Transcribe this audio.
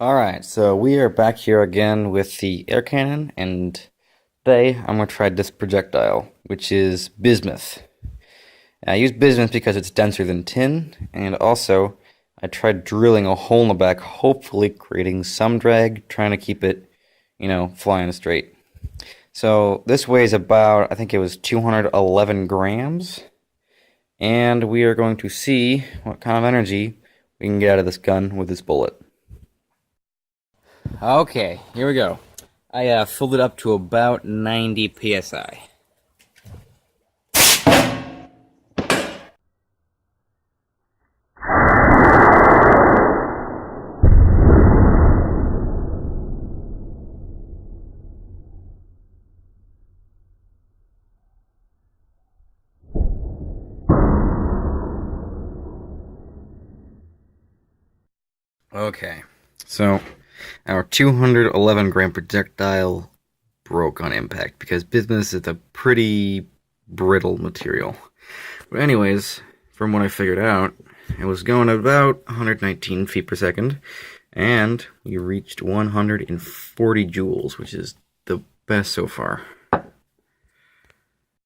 Alright, so we are back here again with the air cannon, and today I'm going to try this projectile, which is bismuth. I use bismuth because it's denser than tin, and also I tried drilling a hole in the back, hopefully creating some drag, trying to keep it, flying straight. So this weighs about, I think it was 211 grams, and we are going to see what kind of energy we can get out of this gun with this bullet. Okay, here we go. I filled it up to about 90 psi. Okay, so our 211 gram projectile broke on impact because bismuth is a pretty brittle material. But anyways, from what I figured out, it was going at about 119 feet per second, and we reached 140 joules, which is the best so far.